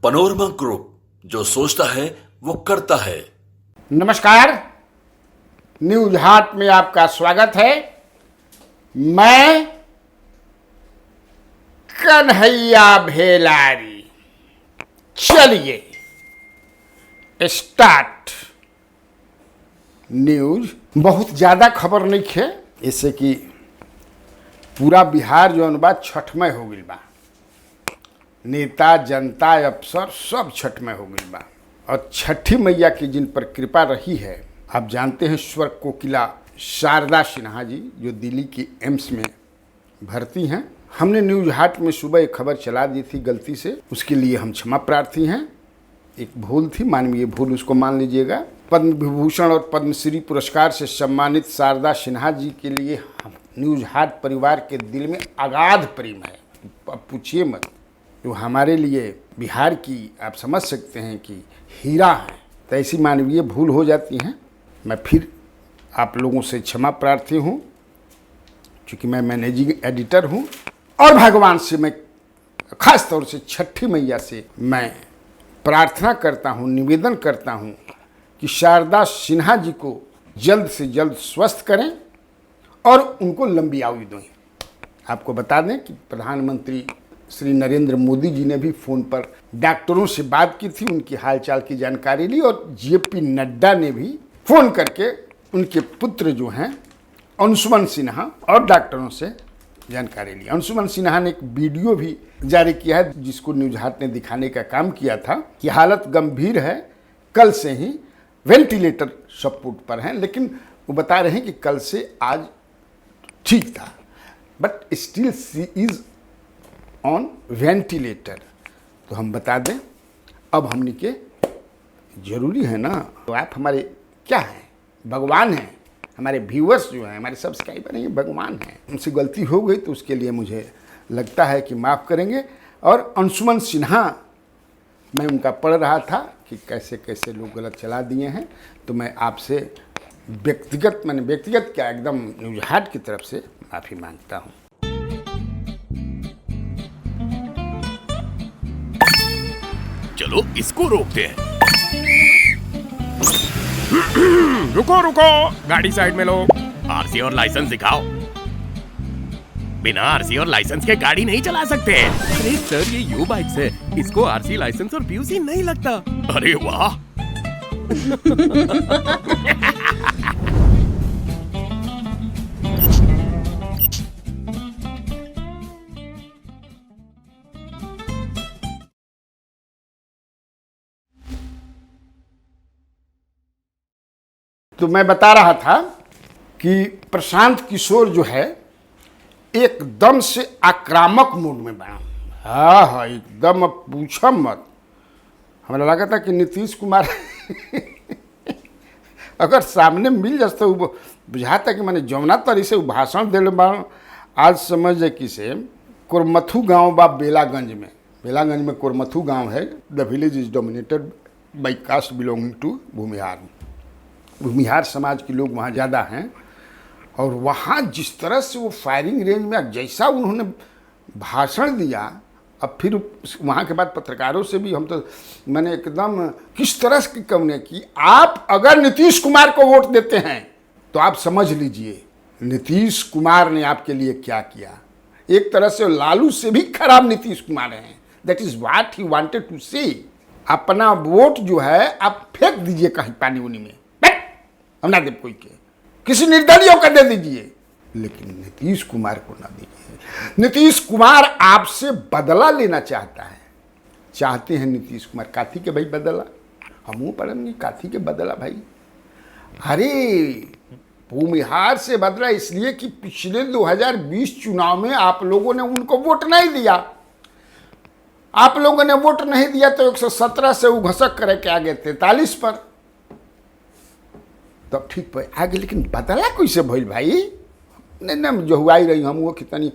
Panorama group, जो सोचता है वो करता है। नमस्कार, न्यूज हाट में आपका स्वागत है। मैं कन्हैया भेलारी। चलिए स्टार्ट। न्यूज बहुत ज़्यादा खबर नहीं है, इससे कि पूरा बिहार जो बा छठमय हो गई बा। नेता, जनता, अफसर सब छठमय हो गई बा। और छठी मैया की जिन पर कृपा रही है, आप जानते हैं स्वर्ग कोकिला शारदा सिन्हा जी, जो दिल्ली की एम्स में भर्ती हैं। हमने न्यूज हाट में सुबह एक खबर चला दी थी गलती से, उसके लिए हम क्षमा प्रार्थी हैं। एक भूल थी, मानवीय भूल, उसको मान लीजिएगा। पद्म विभूषण और पद्मश्री पुरस्कार से सम्मानित शारदा सिन्हा जी के लिए हम न्यूज हाट परिवार के दिल में अगाध प्रेम है। अब पूछिए मत, जो हमारे लिए बिहार की आप समझ सकते हैं कि हीरा है। तो ऐसी मानवीय भूल हो जाती हैं। मैं फिर आप लोगों से क्षमा प्रार्थी हूँ, क्योंकि मैं मैनेजिंग एडिटर हूँ। और भगवान से मैं खास तौर से छठी मैया से मैं प्रार्थना करता हूँ, निवेदन करता हूँ कि शारदा सिन्हा जी को जल्द से जल्द स्वस्थ करें और उनको लंबी आयु दें। आपको बता दें कि प्रधानमंत्री श्री नरेंद्र मोदी जी ने भी फ़ोन पर डॉक्टरों से बात की थी, उनकी हालचाल की जानकारी ली। और जेपी नड्डा ने भी फ़ोन करके उनके पुत्र जो हैं अंशुमन सिन्हा और डॉक्टरों से जानकारी ली। अंशुमन सिन्हा ने एक वीडियो भी जारी किया है, जिसको न्यूज हाट ने दिखाने का काम किया था कि हालत गंभीर है, कल से ही वेंटिलेटर सपोर्ट पर हैं। लेकिन वो बता रहे हैं कि कल से आज ठीक था, but still she is on ventilator. तो हम बता दें, अब हमने के जरूरी है ना, तो आप हमारे क्या हैं, भगवान हैं। हमारे व्यूअर्स जो हैं, हमारे सब्सक्राइबर हैं, भगवान हैं। उनसे गलती हो गई तो उसके लिए मुझे लगता है कि माफ़ करेंगे। और अंशुमन सिन्हा, मैं उनका पढ़ रहा था कि कैसे कैसे लोग गलत चला दिए हैं। तो मैं आपसे व्यक्तिगत क्या, एकदम न्यूज हाट की तरफ से माफ़ी मांगता हूँ। चलो इसको रोकते हैं। रुको रुको, गाड़ी साइड में लो। आरसी और लाइसेंस दिखाओ। बिना आरसी और लाइसेंस के गाड़ी नहीं चला सकते। अरे सर, ये यू बाइक्स है, इसको आरसी, लाइसेंस और पीयूसी नहीं लगता। अरे वाह। तो मैं बता रहा था कि प्रशांत किशोर जो है एकदम से आक्रामक मूड में बना। हाँ, एकदम, अब पूछो मत। हमें लगा था कि नीतीश कुमार अगर सामने मिल जाता तो बुझाता कि मैंने जमुना तरी से भाषण दे बा। आज समझ जाए कि से कोरमथू गांव बा बेलागंज में कोरमथू गांव है। The village is dominated by caste belonging to Bhumihar समाज के लोग वहाँ ज़्यादा हैं। और वहाँ जिस तरह से वो फायरिंग रेंज में जैसा उन्होंने भाषण दिया, अब फिर वहाँ के बाद पत्रकारों से भी मैंने एकदम किस तरह की कमने की। आप अगर नीतीश कुमार को वोट देते हैं तो आप समझ लीजिए नीतीश कुमार ने आपके लिए क्या किया। एक तरह से लालू से भी खराब नीतीश कुमार हैं। That is what he wanted to say. अपना वोट जो है आप फेंक दीजिए कहीं पानी उनी में, हम ना दे कोई के, किसी निर्दलीय को दे दीजिए, लेकिन नीतीश कुमार को ना दीजिए। नीतीश कुमार आपसे बदला लेना चाहते हैं नीतीश कुमार। काथी के भाई बदला, हमू पढ़ेंगे काथी के बदला भाई। अरे भूमिहार से बदला इसलिए कि पिछले 2020 चुनाव में आप लोगों ने उनको वोट नहीं दिया। आप लोगों ने वोट नहीं दिया तो 117 से वो घसक करे के आगे 43 पर, तब ठीक पे आगे। लेकिन बदला कैसे भइल भाई? नहीं जो हुआ ही रही हम वो कितनी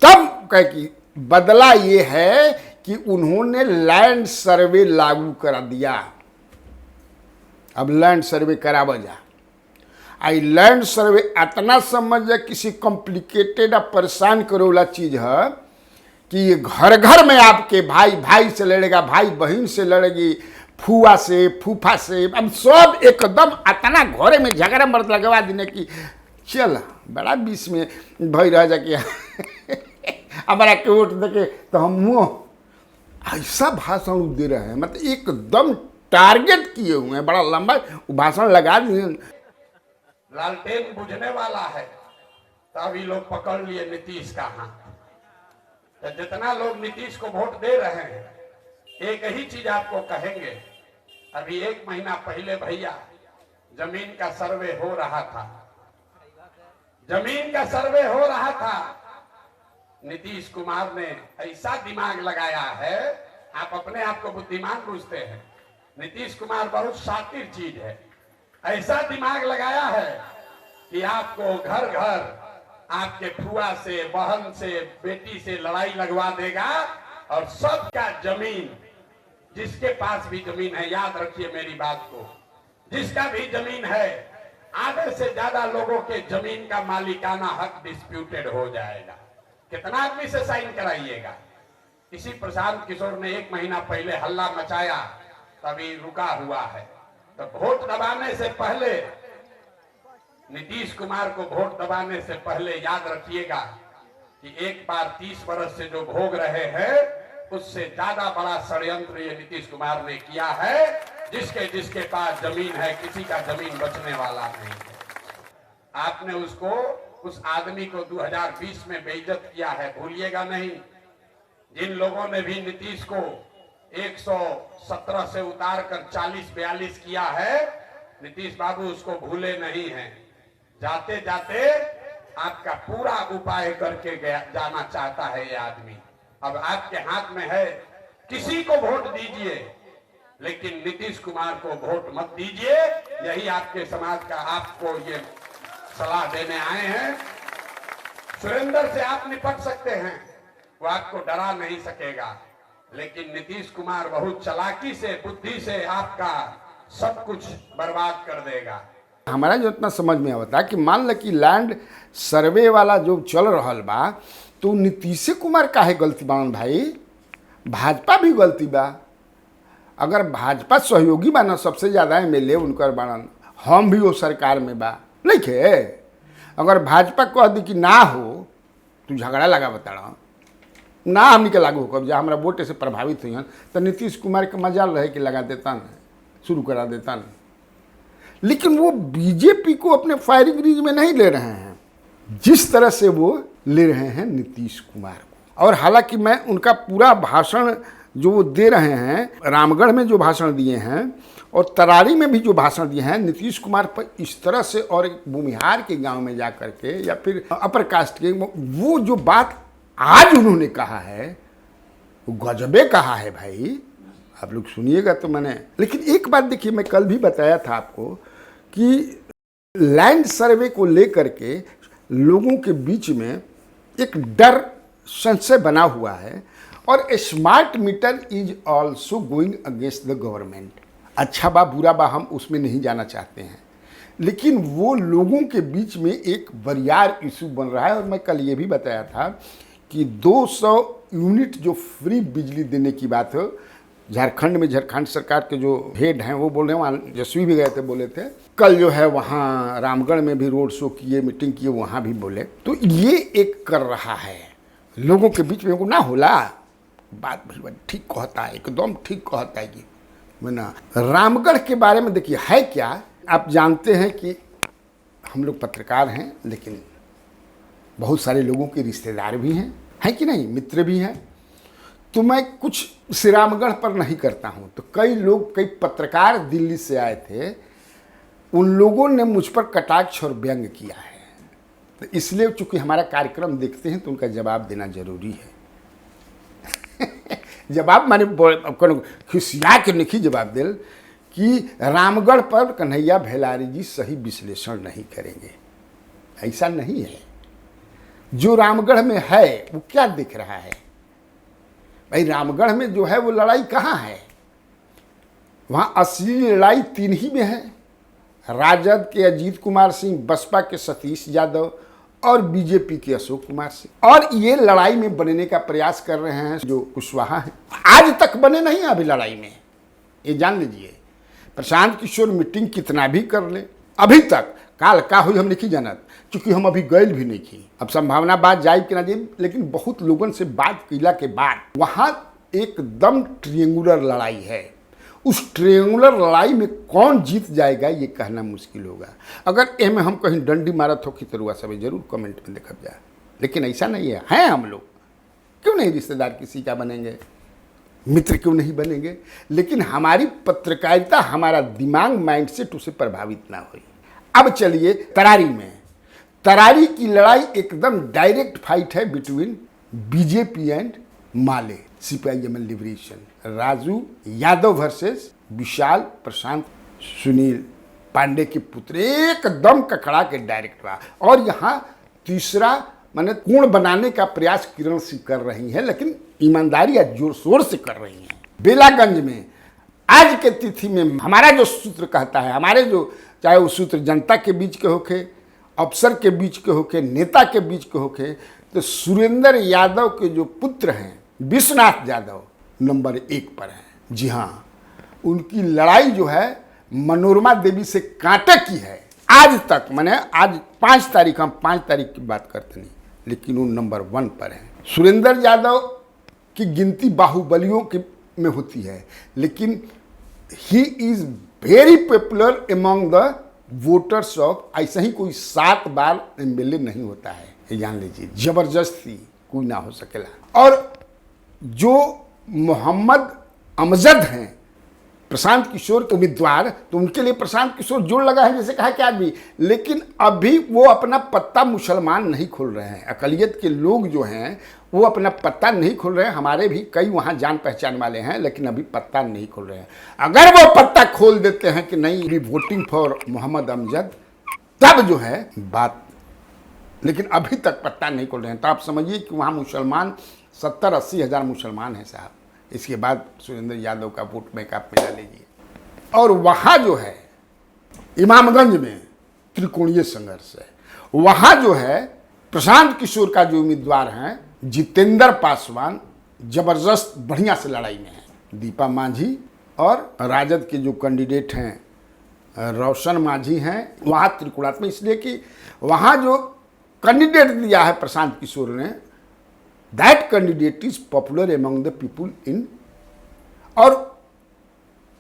तब कह कि बदला ये है कि उन्होंने लैंड सर्वे लागू करा दिया। अब लैंड सर्वे करावा जा, आई लैंड सर्वे इतना समझ किसी कॉम्प्लिकेटेड या परेशान करे वाला चीज है कि ये घर घर में आपके भाई भाई से लड़ेगा, भाई बहन से लड़ेगी, फुआ से, फूफा से, अब सब एकदम अतना घरे में झगड़ा मर्द लगवा देने की चल बड़ा बीच में भई रह जाके हमारा के वोट देके तो हम मुँह ऐसा भाषण दे रहे हैं, मतलब एकदम टारगेट किए हुए हैं, बड़ा लंबा भाषण लगा दिए। लालटेन बुझने वाला है तभी लोग पकड़ लिए नीतीश का हाथ। तो जितना लोग नीतीश को वोट दे रहे हैं, एक ही चीज आपको कहेंगे, अभी 1 महीना पहले भैया जमीन का सर्वे हो रहा था, जमीन का सर्वे हो रहा था। नीतीश कुमार ने ऐसा दिमाग लगाया है, आप अपने आप को बुद्धिमान पूछते हैं, नीतीश कुमार बहुत शातिर चीज है। ऐसा दिमाग लगाया है कि आपको घर घर आपके फुआ से, बहन से, बेटी से लड़ाई लगवा देगा और सबका जमीन, जिसके पास भी जमीन है, याद रखिए मेरी बात को, जिसका भी जमीन है, आधे से ज्यादा लोगों के जमीन का मालिकाना हक डिस्प्यूटेड हो जाएगा। कितना आदमी से साइन कराइएगा? इसी प्रशांत किशोर ने 1 महीना पहले हल्ला मचाया, तभी रुका हुआ है। तो वोट दबाने से पहले, नीतीश कुमार को वोट दबाने से पहले याद रखिएगा कि एक बार 30 वर्ष से जो भोग रहे हैं, उससे ज्यादा बड़ा षड्यंत्र ये नीतीश कुमार ने किया है। जिसके पास जमीन है, किसी का जमीन बचने वाला नहीं है। आपने उसको, उस आदमी को 2020 में बेइज्जत किया है, भूलिएगा नहीं। जिन लोगों ने भी नीतीश को 117 से उतार कर 40-42 किया है, नीतीश बाबू उसको भूले नहीं हैं। जाते जाते आपका पूरा उपाय करके जाना चाहता है ये आदमी। अब आपके हाथ में है, किसी को वोट दीजिए, लेकिन नीतीश कुमार को वोट मत दीजिए। यही आपके समाज का आपको ये सलाह देने आए हैं। सुरेंद्र से आप निपट सकते हैं, वो आपको डरा नहीं सकेगा, लेकिन नीतीश कुमार बहुत चालाकी से, बुद्धि से आपका सब कुछ बर्बाद कर देगा। हमारा जो इतना समझ में आता है कि मान ल कि लैंड सर्वे वाला जो चल रहा बा, तो नीतीश कुमार काहे गलती बान भाई? भाजपा भी गलती बा। अगर भाजपा सहयोगी बा ना, सबसे ज़्यादा एमएलए उनकर बानन, हम भी वो सरकार में बा नहीं खे। अगर भाजपा कह दी कि ना हो, तू झगड़ा लगा बता ना, हमनी के लागू हो जा हमारा वोट से प्रभावित हुई, तो नीतीश कुमार के मजाल रहे कि लगा देता न, शुरू करा देता न। लेकिन वो बीजेपी को अपने फायरिंग रेंज में नहीं ले रहे हैं, जिस तरह से वो ले रहे हैं नीतीश कुमार को। और हालांकि मैं उनका पूरा भाषण जो वो दे रहे हैं, रामगढ़ में जो भाषण दिए हैं और तरारी में भी जो भाषण दिए हैं नीतीश कुमार पर इस तरह से, और भूमिहार के गांव में जा कर के या फिर अपर कास्ट के, वो जो बात आज उन्होंने कहा है वो गजबे कहा है भाई। आप लोग सुनिएगा तो मैंने, लेकिन एक बात देखिए, मैं कल भी बताया था आपको कि लैंड सर्वे को लेकर के लोगों के बीच में एक डर, संशय बना हुआ है। और smart meter is also going against the government. अच्छा बा बुरा बा, हम उसमें नहीं जाना चाहते हैं, लेकिन वो लोगों के बीच में एक बरियार इशू बन रहा है। और मैं कल ये भी बताया था कि 200 यूनिट जो फ्री बिजली देने की बात हो, झारखंड में झारखंड सरकार के जो हेड हैं वो बोल रहे हैं, वहाँ जसवी भी गए थे, बोले थे कल जो है वहाँ रामगढ़ में भी रोड शो किए, मीटिंग किए, वहाँ भी बोले। तो ये एक कर रहा है लोगों के बीच में, को ना होला बात भाई ठीक कहता है, एकदम ठीक कहता है कि मैं ना। रामगढ़ के बारे में देखिए है क्या, आप जानते हैं कि हम लोग पत्रकार हैं, लेकिन बहुत सारे लोगों के रिश्तेदार भी हैं कि नहीं, मित्र भी हैं। तो मैं कुछ श्रीरामगढ़ पर नहीं करता हूँ। तो कई लोग, कई पत्रकार दिल्ली से आए थे, उन लोगों ने मुझ पर कटाक्ष और व्यंग किया है। तो इसलिए चूंकि हमारा कार्यक्रम देखते हैं तो उनका जवाब देना जरूरी है। जवाब माने खिसिया के नहीं जवाब दिल कि रामगढ़ पर कन्हैया भेलारी जी सही विश्लेषण नहीं करेंगे, ऐसा नहीं है। जो रामगढ़ में है वो क्या दिख रहा है भाई? रामगढ़ में जो है वो लड़ाई कहाँ है? वहाँ असली लड़ाई 3 ही में है। राजद के अजीत कुमार सिंह, बसपा के सतीश यादव और बीजेपी के अशोक कुमार सिंह। और ये लड़ाई में बनने का प्रयास कर रहे हैं जो कुशवाहा हैं। आज तक बने नहीं अभी लड़ाई में, ये जान लीजिए। प्रशांत किशोर मीटिंग कितना भी कर ले, अभी तक काल का हुई हम नहीं जानत, क्योंकि हम अभी गए भी नहीं की। अब संभावना बात जाए कि ना जाए, लेकिन बहुत लोगों से बात किला के बाद वहाँ एकदम ट्रिएंगुलर लड़ाई है। उस ट्रिएंगुलर लड़ाई में कौन जीत जाएगा ये कहना मुश्किल होगा। अगर एम हम कहीं डंडी मारत हो कि तरुआ सब जरूर कमेंट में देखा जाए, लेकिन ऐसा नहीं है। हैं हम लोग, क्यों नहीं रिश्तेदार किसी का बनेंगे, मित्र क्यों नहीं बनेंगे, लेकिन हमारी पत्रकारिता, हमारा दिमाग, माइंडसेट उसे प्रभावित ना हो। अब चलिए तरारी में। तरारी की लड़ाई एकदम डायरेक्ट फाइट है between BJP and Maale, CPI-ML liberation. Raju Yadav versus Vishal Prashant Sunil Pandey के पुत्र, एकदम ककड़ा के डायरेक्ट रहा। और यहाँ तीसरा माने कोण बनाने का प्रयास किरण सिंह कर रही है, लेकिन ईमानदारी या जोर शोर से कर रही हैं। बेलागंज में आज के तिथि में हमारा जो सूत्र कहता है, हमारे जो चाहे वो सूत्र जनता के बीच के होके, अफसर के बीच के होके, नेता के बीच के होके, तो सुरेंद्र यादव के जो पुत्र हैं विश्वनाथ यादव नंबर 1 पर हैं। जी हाँ, उनकी लड़ाई जो है मनोरमा देवी से कांटे की है आज तक। मैंने आज 5 तारीख, हम 5 तारीख की बात करते नहीं, लेकिन वो नंबर 1 पर है। सुरेंद्र यादव की गिनती बाहुबलियों के में होती है, लेकिन he is very popular among the voters of. ऐसा ही कोई 7 बार MLA नहीं होता है, ये जान लीजिए। जबरदस्ती कोई ना हो सकेला। और जो मोहम्मद अमजद हैं प्रशांत किशोर के उम्मीदवार, तो उनके लिए प्रशांत किशोर जोड़ लगा है, जैसे कहा कि आज भी। लेकिन अभी वो अपना पत्ता मुसलमान नहीं खोल रहे हैं। अकलियत के लोग जो हैं वो अपना पत्ता नहीं खोल रहे हैं। हमारे भी कई वहाँ जान पहचान वाले हैं, लेकिन अभी पत्ता नहीं खोल रहे हैं। अगर वो पत्ता खोल देते हैं कि नहीं वोटिंग फॉर मोहम्मद अमजद, तब जो है बात, लेकिन अभी तक पत्ता नहीं खोल रहे हैं। तो आप समझिए कि वहाँ मुसलमान 70-80 हज़ार मुसलमान हैं साहब। इसके बाद सुरेंद्र यादव का वोट बैंक आप मिला लीजिए। और वहाँ जो है इमामगंज में त्रिकोणीय संघर्ष है। वहाँ जो है प्रशांत किशोर का जो उम्मीदवार हैं जितेंद्र पासवान, जबरदस्त बढ़िया से लड़ाई में है। दीपा मांझी और राजद के जो कैंडिडेट हैं रोशन मांझी हैं। वहाँ त्रिकोणात्मक इसलिए कि वहाँ जो कैंडिडेट दिया है प्रशांत किशोर ने, that candidate is popular among the people इन। और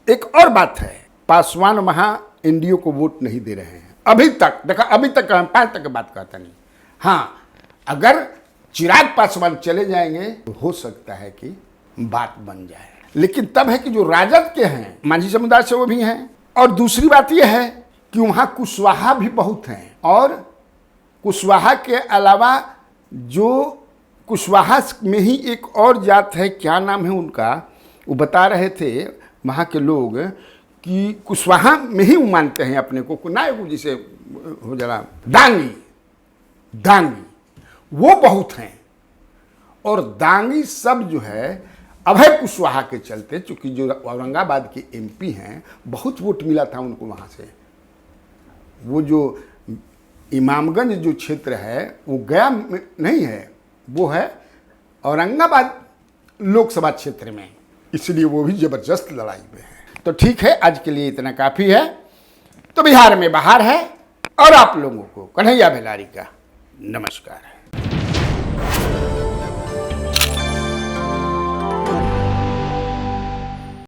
एक और बात है, पासवान वहाँ एनडीए को वोट नहीं दे रहे हैं अभी तक। देखा, अभी तक हम 5 तक की बात करते नहीं। हाँ, अगर चिराग पासवान चले जाएंगे तो हो सकता है कि बात बन जाए, लेकिन तब है कि जो राजद के हैं मांझी समुदाय से वो भी हैं। और दूसरी बात यह है कि वहाँ कुशवाहा भी बहुत हैं। और कुशवाहा के अलावा जो कुशवाहा में ही एक और जात है, क्या नाम है उनका, वो बता रहे थे वहाँ के लोग कि कुशवाहा में ही वो मानते हैं अपने को ना, जिसे हो जरा दांगी वो बहुत हैं। और दांगी सब जो है अभय कुशवाहा के चलते, चूँकि जो औरंगाबाद के MP हैं, बहुत वोट मिला था उनको वहाँ से। वो जो इमामगंज जो क्षेत्र है वो गया में नहीं है, वो है औरंगाबाद लोकसभा क्षेत्र में, इसलिए वो भी जबरदस्त लड़ाई में है। तो ठीक है, आज के लिए इतना काफ़ी है। तो बिहार में बाहर है। और आप लोगों को कन्हैया भेलारी का नमस्कार है।